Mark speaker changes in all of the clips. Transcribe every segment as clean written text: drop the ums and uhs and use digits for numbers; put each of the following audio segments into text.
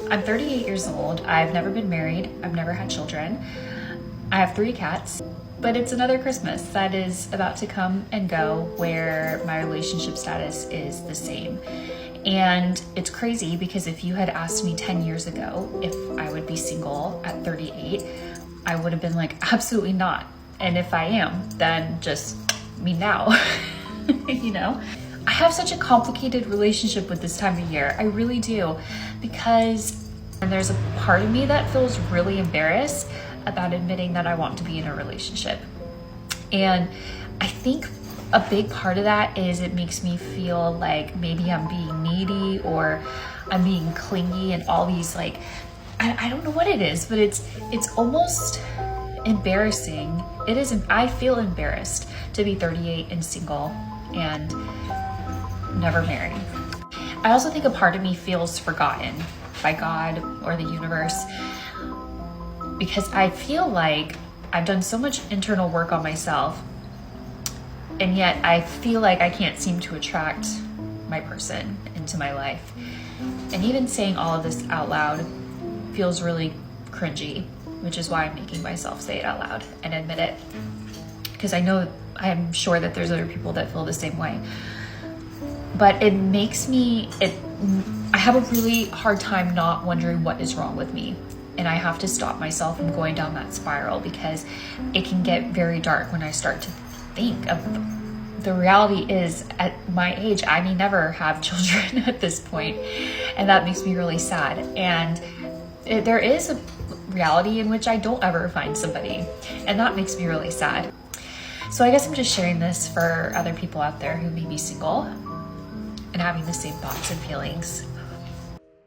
Speaker 1: I'm 38 years old. I've never been married. I've never had children. I have 3 cats, but it's another Christmas that is about to come and go where my relationship status is the same. And it's crazy because if you had asked me 10 years ago if I would be single at 38, I would have been like, absolutely not. And if I am, then just me now, you know? I have such a complicated relationship with this time of year. I really do, because there's a part of me that feels really embarrassed about admitting that I want to be in a relationship. And I think a big part of that is it makes me feel like maybe I'm being needy or I'm being clingy and all these like, I don't know what it is, but it's almost embarrassing. It is, I feel embarrassed to be 38 and single and never married. I also think a part of me feels forgotten by God or the universe because I feel like I've done so much internal work on myself, and yet I feel like I can't seem to attract my person into my life. And even saying all of this out loud feels really cringy, which is why I'm making myself say it out loud and admit it. Because I'm sure that there's other people that feel the same way. But it makes me, I have a really hard time not wondering what is wrong with me. And I have to stop myself from going down that spiral because it can get very dark when I start to think of the reality is at my age, I may never have children at this point, and that makes me really sad. And there is a reality in which I don't ever find somebody, and that makes me really sad. So I guess I'm just sharing this for other people out there who may be single and having the same thoughts and feelings.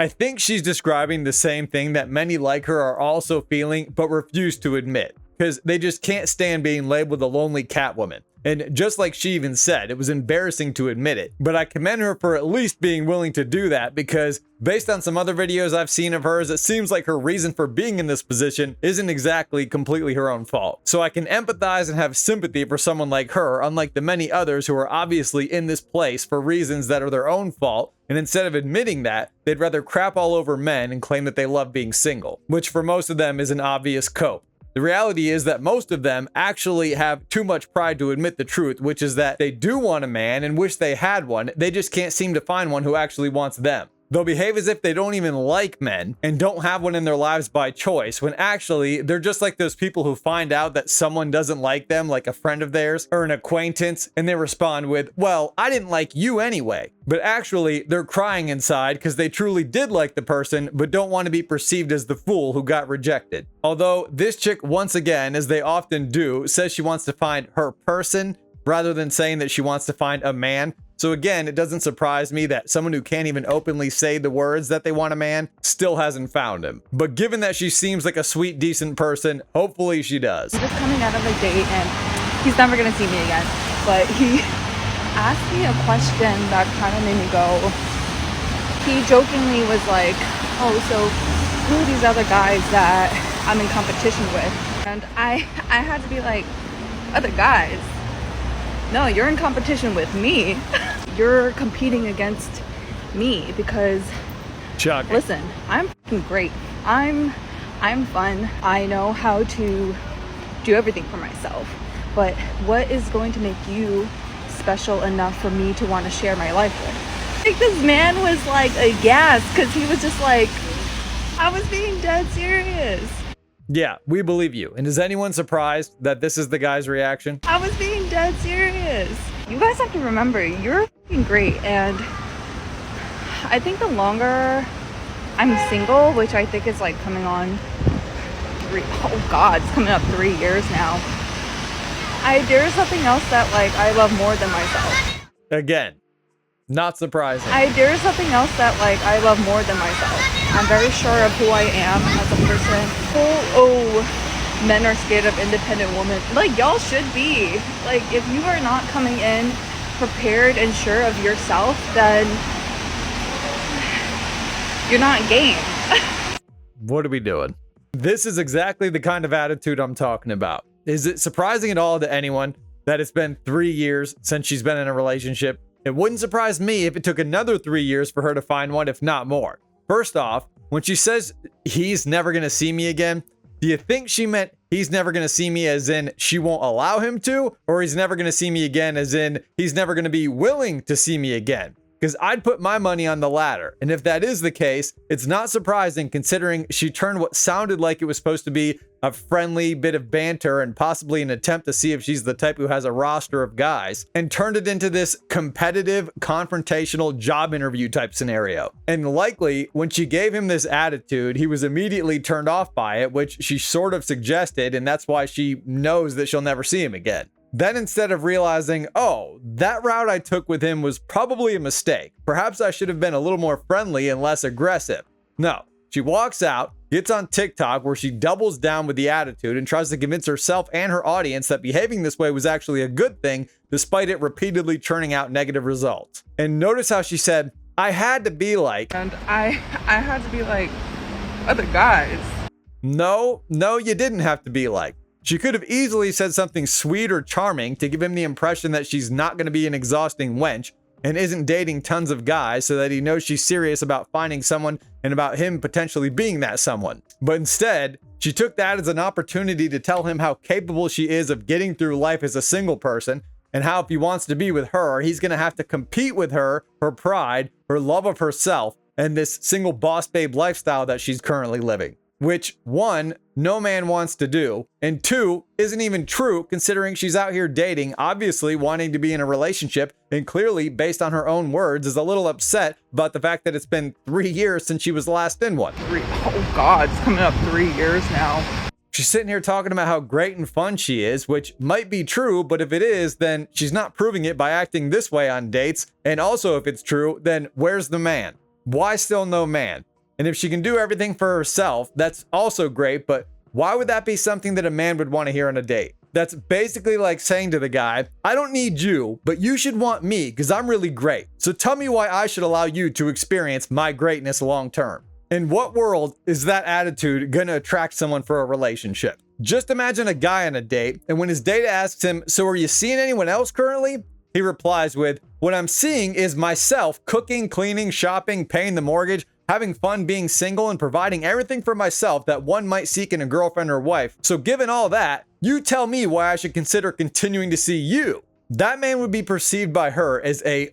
Speaker 2: I think she's describing the same thing that many like her are also feeling but refuse to admit, because they just can't stand being labeled a lonely Catwoman. And just like she even said, it was embarrassing to admit it. But I commend her for at least being willing to do that, because based on some other videos I've seen of hers, it seems like her reason for being in this position isn't exactly completely her own fault. So I can empathize and have sympathy for someone like her, unlike the many others who are obviously in this place for reasons that are their own fault. And instead of admitting that, they'd rather crap all over men and claim that they love being single, which for most of them is an obvious cope. The reality is that most of them actually have too much pride to admit the truth, which is that they do want a man and wish they had one, they just can't seem to find one who actually wants them. They'll behave as if they don't even like men and don't have one in their lives by choice, when actually they're just like those people who find out that someone doesn't like them, like a friend of theirs or an acquaintance, and they respond with, well, I didn't like you anyway. But actually they're crying inside because they truly did like the person but don't want to be perceived as the fool who got rejected. Although this chick, once again, as they often do, says she wants to find her person rather than saying that she wants to find a man. So again, it doesn't surprise me that someone who can't even openly say the words that they want a man still hasn't found him. But given that she seems like a sweet, decent person, hopefully she does.
Speaker 3: We're just coming out of a date and he's never gonna see me again. But he asked me a question that kind of made me go. He jokingly was like, oh, so who are these other guys that I'm in competition with? And I had to be like, other guys? No, you're in competition with me. You're competing against me because,
Speaker 2: Shocking.
Speaker 3: Listen, I'm fucking great. I'm fun. I know how to do everything for myself. But what is going to make you special enough for me to want to share my life with? Like, this man was like aghast because he was just like, I was being dead serious.
Speaker 2: Yeah, we believe you. And is anyone surprised that this is the guy's reaction?
Speaker 3: I was being dead serious. You guys have to remember, you're fucking great. And I think the longer I'm single, which I think is like coming on it's coming up 3 years now. There's something else that like I love more than myself.
Speaker 2: Again, not surprising.
Speaker 3: There's something else that like I love more than myself. I'm very sure of who I am as a person. Men are scared of independent women. Like, y'all should be. Like, if you are not coming in prepared and sure of yourself, then you're not game.
Speaker 2: What are we doing? This is exactly the kind of attitude I'm talking about. Is it surprising at all to anyone that it's been 3 years since she's been in a relationship? It wouldn't surprise me if it took another 3 years for her to find one, if not more. First off, when she says he's never going to see me again, do you think she meant he's never going to see me as in she won't allow him to, or he's never going to see me again as in he's never going to be willing to see me again? Because I'd put my money on the latter. And if that is the case, it's not surprising considering she turned what sounded like it was supposed to be a friendly bit of banter and possibly an attempt to see if she's the type who has a roster of guys, and turned it into this competitive, confrontational job interview type scenario. And likely, when she gave him this attitude, he was immediately turned off by it, which she sort of suggested, and that's why she knows that she'll never see him again. Then instead of realizing, oh, that route I took with him was probably a mistake. Perhaps I should have been a little more friendly and less aggressive. No, she walks out, gets on TikTok where she doubles down with the attitude and tries to convince herself and her audience that behaving this way was actually a good thing, despite it repeatedly churning out negative results. And notice how she said, I had to be like...
Speaker 3: And I had to be like other guys.
Speaker 2: No, you didn't have to be like. She could have easily said something sweet or charming to give him the impression that she's not going to be an exhausting wench and isn't dating tons of guys so that he knows she's serious about finding someone and about him potentially being that someone. But instead, she took that as an opportunity to tell him how capable she is of getting through life as a single person, and how if he wants to be with her, he's going to have to compete with her pride, her love of herself, and this single boss babe lifestyle that she's currently living. Which, one, no man wants to do, and two, isn't even true considering she's out here dating, obviously wanting to be in a relationship, and clearly, based on her own words, is a little upset about the fact that it's been 3 years since she was last in one.
Speaker 3: Oh God, it's coming up 3 years now.
Speaker 2: She's sitting here talking about how great and fun she is, which might be true, but if it is, then she's not proving it by acting this way on dates, and also if it's true, then where's the man? Why still no man? And if she can do everything for herself, that's also great, but why would that be something that a man would want to hear on a date? That's basically like saying to the guy, I don't need you, but you should want me because I'm really great. So tell me why I should allow you to experience my greatness long term. In what world is that attitude going to attract someone for a relationship? Just imagine a guy on a date, and when his date asks him, so are you seeing anyone else currently? He replies with, what I'm seeing is myself cooking, cleaning, shopping, paying the mortgage, having fun being single, and providing everything for myself that one might seek in a girlfriend or wife. So given all that, you tell me why I should consider continuing to see you. That man would be perceived by her as a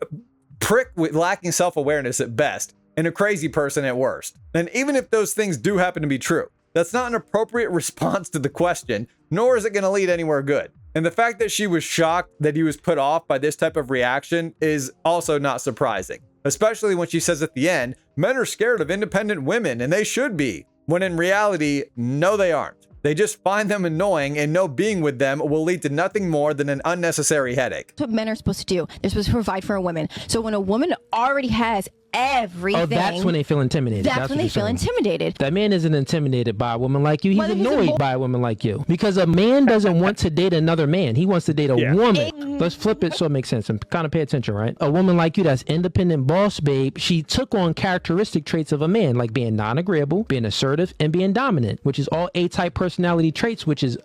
Speaker 2: prick with lacking self-awareness at best, and a crazy person at worst. And even if those things do happen to be true, that's not an appropriate response to the question, nor is it going to lead anywhere good. And the fact that she was shocked that he was put off by this type of reaction is also not surprising. Especially when she says at the end, men are scared of independent women, and they should be. When in reality, no, they aren't. They just find them annoying and know being with them will lead to nothing more than an unnecessary headache.
Speaker 4: That's what men are supposed to do. They're supposed to provide for a woman. So when a woman already has everything.
Speaker 5: Oh, that's when they feel intimidated.
Speaker 4: That's when they feel intimidated.
Speaker 5: That man isn't intimidated by a woman like you. He's annoyed by a woman like you. Because a man doesn't want to date another man. He wants to date a woman. Let's flip it so it makes sense and kind of pay attention, right? A woman like you that's independent boss babe, she took on characteristic traits of a man, like being non-agreeable, being assertive, and being dominant, which is all A-type personality traits, which is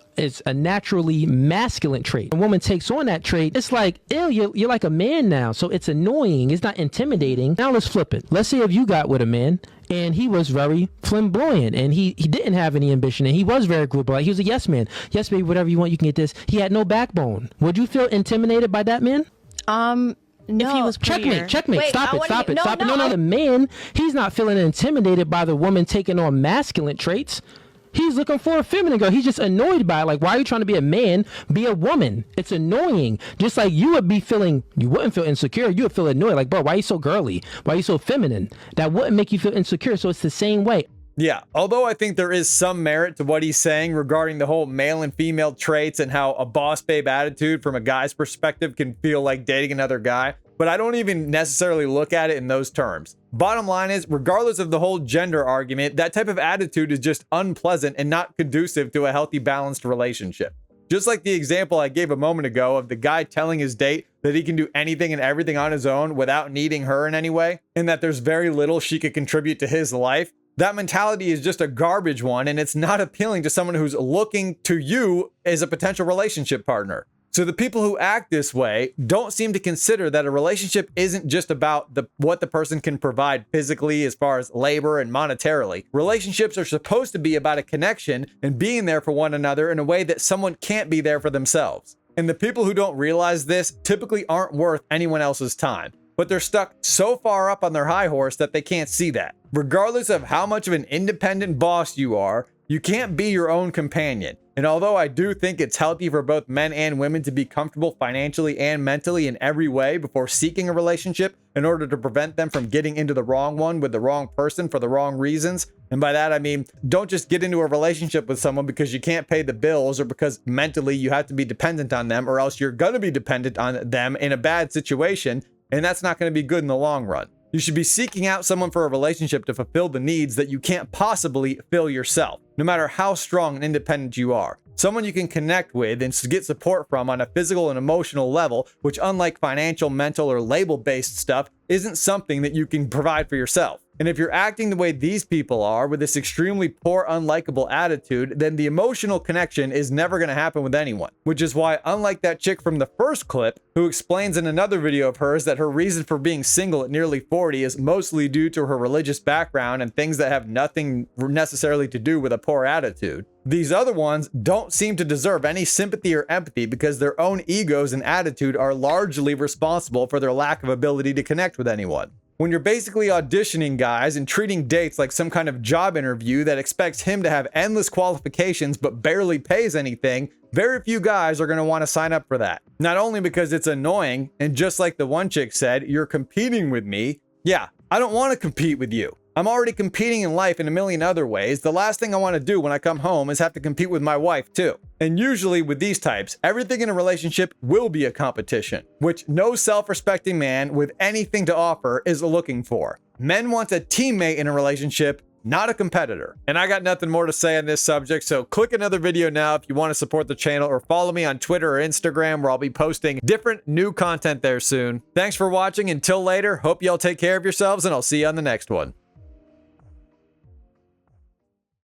Speaker 5: a naturally masculine trait. A woman takes on that trait, it's like, ew, you're like a man now. So it's annoying. It's not intimidating. Now let's flip it. Let's say if you got with a man and he was very flamboyant and he didn't have any ambition and he was very agreeable. Like he was a yes man. Yes, baby, whatever you want, you can get this. He had no backbone. Would you feel intimidated by that man?
Speaker 4: No.
Speaker 6: If he was prettier.
Speaker 5: Checkmate.
Speaker 4: Wait,
Speaker 5: Stop it.
Speaker 4: no,
Speaker 5: No, the man, he's not feeling intimidated by the woman taking on masculine traits. He's looking for a feminine girl. He's just annoyed by it. Like, why are you trying to be a man? Be a woman. It's annoying. Just like you would be feeling, you wouldn't feel insecure. You would feel annoyed. Like, bro, why are you so girly? Why are you so feminine? That wouldn't make you feel insecure. So it's the same way.
Speaker 2: Yeah, although I think there is some merit to what he's saying regarding the whole male and female traits and how a boss babe attitude from a guy's perspective can feel like dating another guy, but I don't even necessarily look at it in those terms. Bottom line is, regardless of the whole gender argument, that type of attitude is just unpleasant and not conducive to a healthy, balanced relationship. Just like the example I gave a moment ago of the guy telling his date that he can do anything and everything on his own without needing her in any way, and that there's very little she could contribute to his life. That mentality is just a garbage one, and it's not appealing to someone who's looking to you as a potential relationship partner. So the people who act this way don't seem to consider that a relationship isn't just about what the person can provide physically as far as labor and monetarily. Relationships are supposed to be about a connection and being there for one another in a way that someone can't be there for themselves. And the people who don't realize this typically aren't worth anyone else's time, but they're stuck so far up on their high horse that they can't see that. Regardless of how much of an independent boss you are, you can't be your own companion. And although I do think it's healthy for both men and women to be comfortable financially and mentally in every way before seeking a relationship in order to prevent them from getting into the wrong one with the wrong person for the wrong reasons. And by that, I mean, don't just get into a relationship with someone because you can't pay the bills or because mentally you have to be dependent on them, or else you're going to be dependent on them in a bad situation. And that's not going to be good in the long run. You should be seeking out someone for a relationship to fulfill the needs that you can't possibly fill yourself, no matter how strong and independent you are. Someone you can connect with and get support from on a physical and emotional level, which unlike financial, mental, or label-based stuff, isn't something that you can provide for yourself. And if you're acting the way these people are with this extremely poor, unlikable attitude, then the emotional connection is never going to happen with anyone. Which is why, unlike that chick from the first clip, who explains in another video of hers that her reason for being single at nearly 40 is mostly due to her religious background and things that have nothing necessarily to do with a poor attitude, these other ones don't seem to deserve any sympathy or empathy because their own egos and attitude are largely responsible for their lack of ability to connect with anyone. When you're basically auditioning guys and treating dates like some kind of job interview that expects him to have endless qualifications but barely pays anything, very few guys are going to want to sign up for that. Not only because it's annoying, and just like the one chick said, you're competing with me. Yeah, I don't want to compete with you. I'm already competing in life in a million other ways. The last thing I want to do when I come home is have to compete with my wife too. And usually with these types, everything in a relationship will be a competition, which no self-respecting man with anything to offer is looking for. Men want a teammate in a relationship, not a competitor. And I got nothing more to say on this subject, so click another video now if you want to support the channel, or follow me on Twitter or Instagram, where I'll be posting different new content there soon. Thanks for watching. Until later, hope y'all take care of yourselves, and I'll see you on the next one.